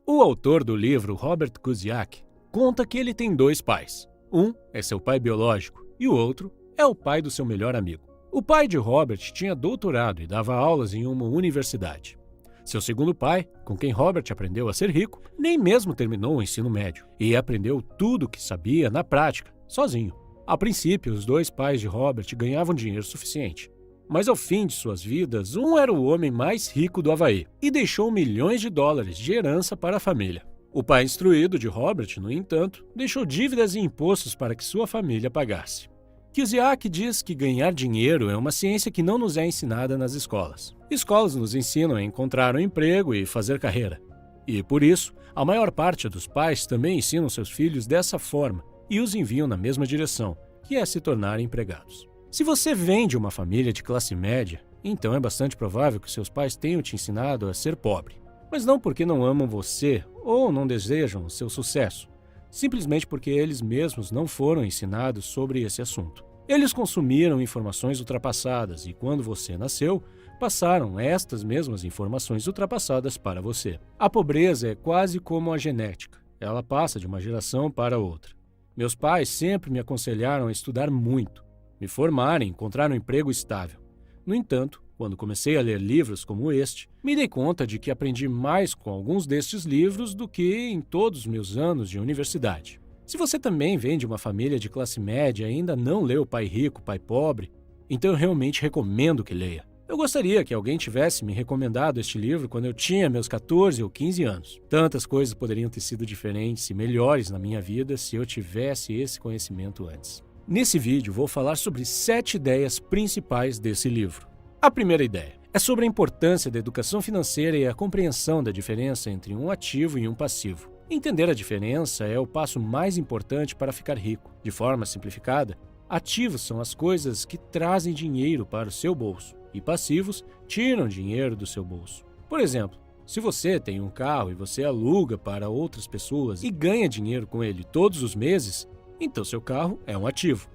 O autor do livro, Robert Kuzniak, conta que ele tem dois pais. Um é seu pai biológico e o outro é o pai do seu melhor amigo. O pai de Robert tinha doutorado e dava aulas em uma universidade. Seu segundo pai, com quem Robert aprendeu a ser rico, nem mesmo terminou o ensino médio e aprendeu tudo o que sabia na prática, sozinho. A princípio, os dois pais de Robert ganhavam dinheiro suficiente. Mas ao fim de suas vidas, um era o homem mais rico do Havaí e deixou milhões de dólares de herança para a família. O pai instruído de Robert, no entanto, deixou dívidas e impostos para que sua família pagasse. Kuzniak diz que ganhar dinheiro é uma ciência que não nos é ensinada nas escolas. Escolas nos ensinam a encontrar um emprego e fazer carreira. E, por isso, a maior parte dos pais também ensinam seus filhos dessa forma e os enviam na mesma direção, que é se tornarem empregados. Se você vem de uma família de classe média, então é bastante provável que seus pais tenham te ensinado a ser pobre. Mas não porque não amam você ou não desejam seu sucesso, simplesmente porque eles mesmos não foram ensinados sobre esse assunto. Eles consumiram informações ultrapassadas e, quando você nasceu, passaram estas mesmas informações ultrapassadas para você. A pobreza é quase como a genética. Ela passa de uma geração para outra. Meus pais sempre me aconselharam a estudar muito, me formar e encontrar um emprego estável. No entanto, quando comecei a ler livros como este, me dei conta de que aprendi mais com alguns destes livros do que em todos os meus anos de universidade. Se você também vem de uma família de classe média e ainda não leu Pai Rico, Pai Pobre, então eu realmente recomendo que leia. Eu gostaria que alguém tivesse me recomendado este livro quando eu tinha meus 14 ou 15 anos. Tantas coisas poderiam ter sido diferentes e melhores na minha vida se eu tivesse esse conhecimento antes. Nesse vídeo, vou falar sobre 7 ideias principais desse livro. A primeira ideia é sobre a importância da educação financeira e a compreensão da diferença entre um ativo e um passivo. Entender a diferença é o passo mais importante para ficar rico. De forma simplificada, ativos são as coisas que trazem dinheiro para o seu bolso e passivos tiram dinheiro do seu bolso. Por exemplo, se você tem um carro e você aluga para outras pessoas e ganha dinheiro com ele todos os meses, então seu carro é um ativo.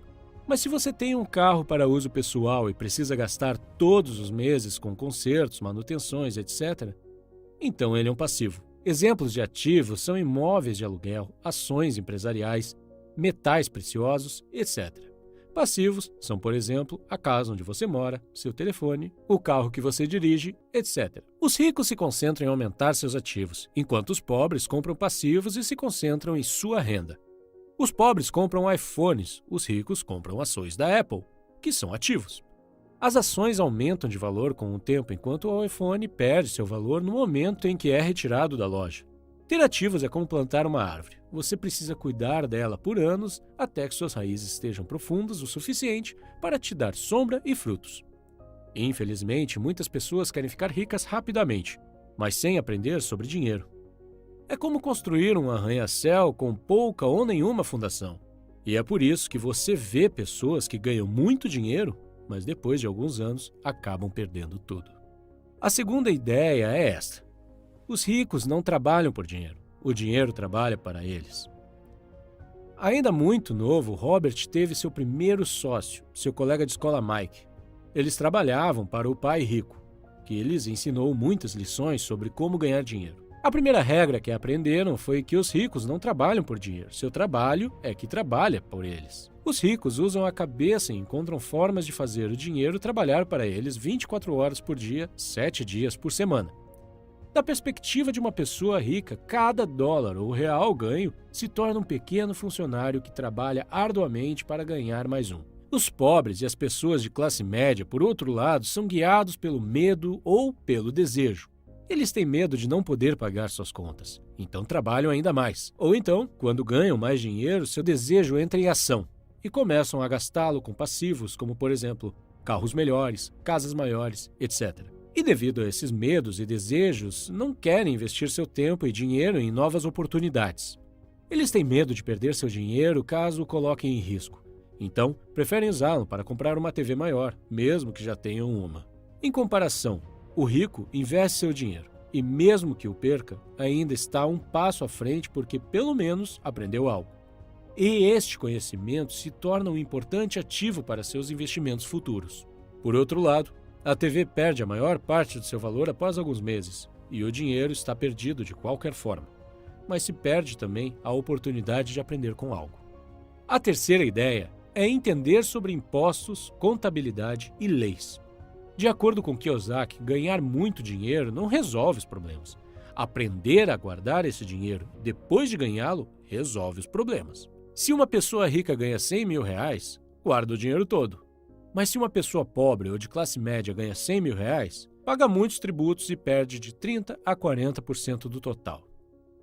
Mas se você tem um carro para uso pessoal e precisa gastar todos os meses com consertos, manutenções, etc., então ele é um passivo. Exemplos de ativos são imóveis de aluguel, ações empresariais, metais preciosos, etc. Passivos são, por exemplo, a casa onde você mora, seu telefone, o carro que você dirige, etc. Os ricos se concentram em aumentar seus ativos, enquanto os pobres compram passivos e se concentram em sua renda. Os pobres compram iPhones, os ricos compram ações da Apple, que são ativos. As ações aumentam de valor com o tempo, enquanto o iPhone perde seu valor no momento em que é retirado da loja. Ter ativos é como plantar uma árvore. Você precisa cuidar dela por anos até que suas raízes estejam profundas o suficiente para te dar sombra e frutos. Infelizmente, muitas pessoas querem ficar ricas rapidamente, mas sem aprender sobre dinheiro. É como construir um arranha-céu com pouca ou nenhuma fundação. E é por isso que você vê pessoas que ganham muito dinheiro, mas depois de alguns anos acabam perdendo tudo. A segunda ideia é esta: os ricos não trabalham por dinheiro, o dinheiro trabalha para eles. Ainda muito novo, Robert teve seu primeiro sócio, seu colega de escola Mike. Eles trabalhavam para o pai rico, que lhes ensinou muitas lições sobre como ganhar dinheiro. A primeira regra que aprenderam foi que os ricos não trabalham por dinheiro, seu trabalho é que trabalha por eles. Os ricos usam a cabeça e encontram formas de fazer o dinheiro trabalhar para eles 24 horas por dia, 7 dias por semana. Da perspectiva de uma pessoa rica, cada dólar ou real ganho se torna um pequeno funcionário que trabalha arduamente para ganhar mais um. Os pobres e as pessoas de classe média, por outro lado, são guiados pelo medo ou pelo desejo. Eles têm medo de não poder pagar suas contas, então trabalham ainda mais. Ou então, quando ganham mais dinheiro, seu desejo entra em ação e começam a gastá-lo com passivos, como, por exemplo, carros melhores, casas maiores, etc. E devido a esses medos e desejos, não querem investir seu tempo e dinheiro em novas oportunidades. Eles têm medo de perder seu dinheiro caso o coloquem em risco. Então, preferem usá-lo para comprar uma TV maior, mesmo que já tenham uma. Em comparação, o rico investe seu dinheiro e, mesmo que o perca, ainda está um passo à frente porque, pelo menos, aprendeu algo. E este conhecimento se torna um importante ativo para seus investimentos futuros. Por outro lado, a TV perde a maior parte do seu valor após alguns meses e o dinheiro está perdido de qualquer forma. mas se perde também a oportunidade de aprender com algo. A terceira ideia é entender sobre impostos, contabilidade e leis. De acordo com Kiyosaki, ganhar muito dinheiro não resolve os problemas. Aprender a guardar esse dinheiro depois de ganhá-lo resolve os problemas. Se uma pessoa rica ganha 100 mil reais, guarda o dinheiro todo. Mas se uma pessoa pobre ou de classe média ganha 100 mil reais, paga muitos tributos e perde de 30% a 40% do total.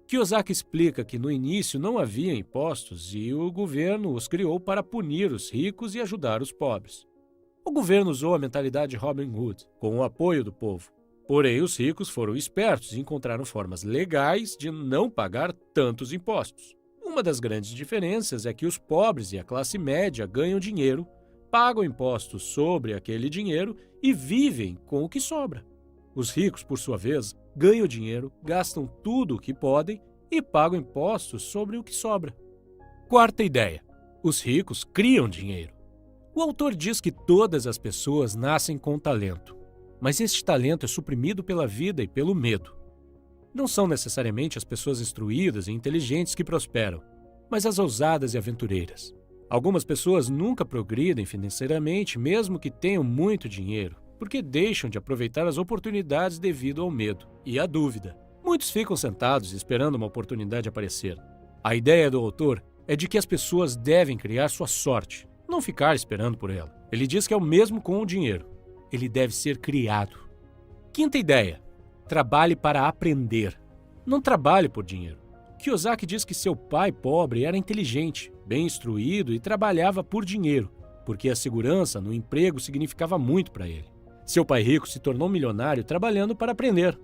Kiyosaki explica que no início não havia impostos e o governo os criou para punir os ricos e ajudar os pobres. O governo usou a mentalidade Robin Hood, com o apoio do povo. Porém, os ricos foram espertos e encontraram formas legais de não pagar tantos impostos. Uma das grandes diferenças é que os pobres e a classe média ganham dinheiro, pagam impostos sobre aquele dinheiro e vivem com o que sobra. Os ricos, por sua vez, ganham dinheiro, gastam tudo o que podem e pagam impostos sobre o que sobra. Quarta ideia: os ricos criam dinheiro. O autor diz que todas as pessoas nascem com talento, mas este talento é suprimido pela vida e pelo medo. Não são necessariamente as pessoas instruídas e inteligentes que prosperam, mas as ousadas e aventureiras. Algumas pessoas nunca progridem financeiramente, mesmo que tenham muito dinheiro, porque deixam de aproveitar as oportunidades devido ao medo e à dúvida. Muitos ficam sentados esperando uma oportunidade aparecer. A ideia do autor é de que as pessoas devem criar sua sorte, não ficar esperando por ela. Ele diz que é o mesmo com o dinheiro. Ele deve ser criado. Quinta ideia: trabalhe para aprender. Não trabalhe por dinheiro. Kiyosaki diz que seu pai pobre era inteligente, bem instruído e trabalhava por dinheiro, porque a segurança no emprego significava muito para ele. Seu pai rico se tornou milionário trabalhando para aprender.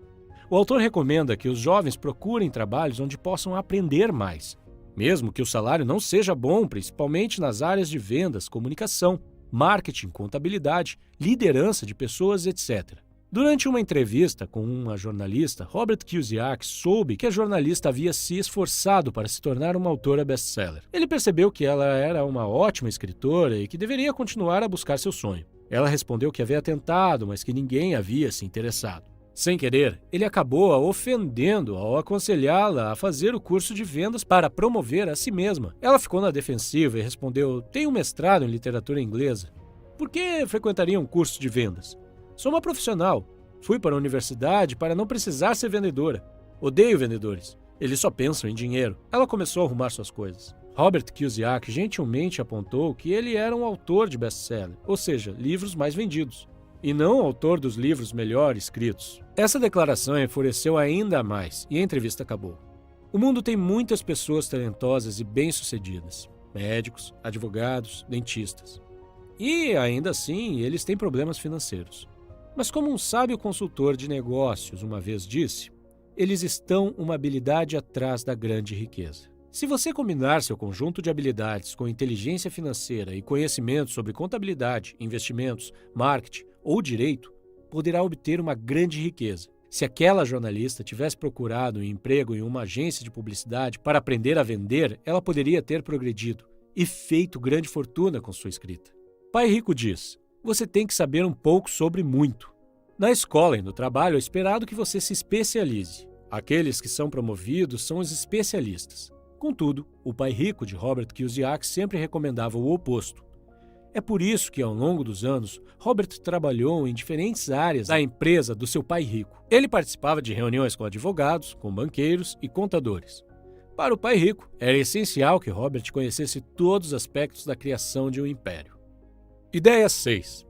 O autor recomenda que os jovens procurem trabalhos onde possam aprender mais, mesmo que o salário não seja bom, principalmente nas áreas de vendas, comunicação, marketing, contabilidade, liderança de pessoas, etc. Durante uma entrevista com uma jornalista, Robert Kiyosaki soube que a jornalista havia se esforçado para se tornar uma autora best-seller. Ele percebeu que ela era uma ótima escritora e que deveria continuar a buscar seu sonho. Ela respondeu que havia tentado, mas que ninguém havia se interessado. Sem querer, ele acabou a ofendendo ao aconselhá-la a fazer o curso de vendas para promover a si mesma. Ela ficou na defensiva e respondeu: tenho um mestrado em literatura inglesa. Por que frequentaria um curso de vendas? Sou uma profissional. Fui para a universidade para não precisar ser vendedora. Odeio vendedores. Eles só pensam em dinheiro. Ela começou a arrumar suas coisas. Robert Kiyosaki gentilmente apontou que ele era um autor de best-seller, ou seja, livros mais vendidos, e não autor dos livros melhor escritos. Essa declaração enfureceu ainda mais e a entrevista acabou. O mundo tem muitas pessoas talentosas e bem-sucedidas, médicos, advogados, dentistas. E, ainda assim, eles têm problemas financeiros. Mas como um sábio consultor de negócios uma vez disse, eles estão uma habilidade atrás da grande riqueza. Se você combinar seu conjunto de habilidades com inteligência financeira e conhecimento sobre contabilidade, investimentos, marketing ou direito, poderá obter uma grande riqueza. Se aquela jornalista tivesse procurado um emprego em uma agência de publicidade para aprender a vender, ela poderia ter progredido e feito grande fortuna com sua escrita. Pai Rico diz: você tem que saber um pouco sobre muito. Na escola e no trabalho é esperado que você se especialize. Aqueles que são promovidos são os especialistas. Contudo, o Pai Rico de Robert Kiyosaki sempre recomendava o oposto. É por isso que, ao longo dos anos, Robert trabalhou em diferentes áreas da empresa do seu pai rico. Ele participava de reuniões com advogados, com banqueiros e contadores. Para o Pai Rico, era essencial que Robert conhecesse todos os aspectos da criação de um império. Ideia 6.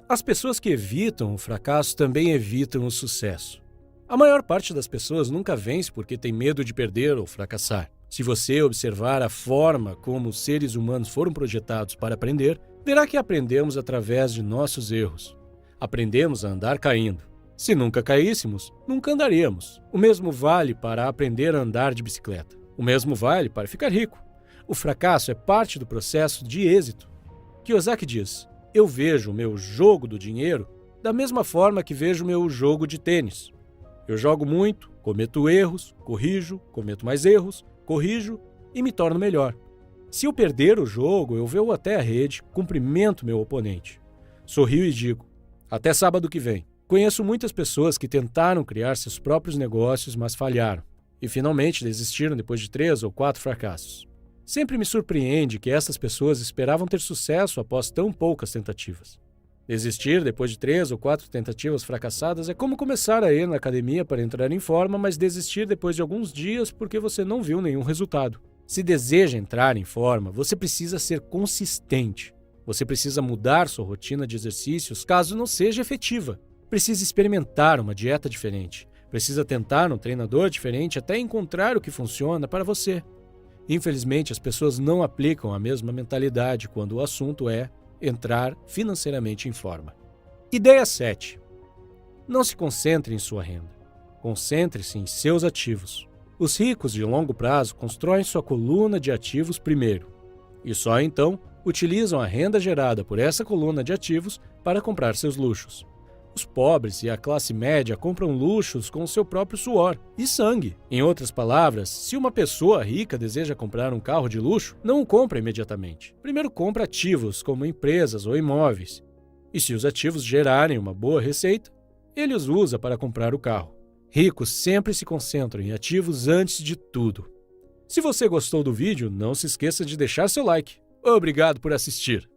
As pessoas que evitam o fracasso também evitam o sucesso. A maior parte das pessoas nunca vence porque tem medo de perder ou fracassar. Se você observar a forma como os seres humanos foram projetados para aprender, verá que aprendemos através de nossos erros. Aprendemos a andar caindo. Se nunca caíssemos, nunca andaríamos. O mesmo vale para aprender a andar de bicicleta. O mesmo vale para ficar rico. O fracasso é parte do processo de êxito. Kiyosaki diz: eu vejo o meu jogo do dinheiro da mesma forma que vejo o meu jogo de tênis. Eu jogo muito, cometo erros, corrijo, cometo mais erros, corrijo e me torno melhor. Se eu perder o jogo, eu vou até a rede, cumprimento meu oponente. Sorrio e digo: até sábado que vem. Conheço muitas pessoas que tentaram criar seus próprios negócios, mas falharam. e finalmente desistiram depois de 3 ou 4 fracassos. Sempre me surpreende que essas pessoas esperavam ter sucesso após tão poucas tentativas. Desistir depois de 3 ou 4 tentativas fracassadas é como começar a ir na academia para entrar em forma, mas desistir depois de alguns dias porque você não viu nenhum resultado. Se deseja entrar em forma, você precisa ser consistente. Você precisa mudar sua rotina de exercícios caso não seja efetiva. Precisa experimentar uma dieta diferente. Precisa tentar um treinador diferente até encontrar o que funciona para você. Infelizmente, as pessoas não aplicam a mesma mentalidade quando o assunto é entrar financeiramente em forma. Ideia 7. Não se concentre em sua renda. Concentre-se em seus ativos. Os ricos de longo prazo constroem sua coluna de ativos primeiro, e só então utilizam a renda gerada por essa coluna de ativos para comprar seus luxos. Os pobres e a classe média compram luxos com o seu próprio suor e sangue. Em outras palavras, se uma pessoa rica deseja comprar um carro de luxo, não o compra imediatamente. Primeiro compra ativos, como empresas ou imóveis. E se os ativos gerarem uma boa receita, ele os usa para comprar o carro. Ricos sempre se concentram em ativos antes de tudo. Se você gostou do vídeo, não se esqueça de deixar seu like. Obrigado por assistir!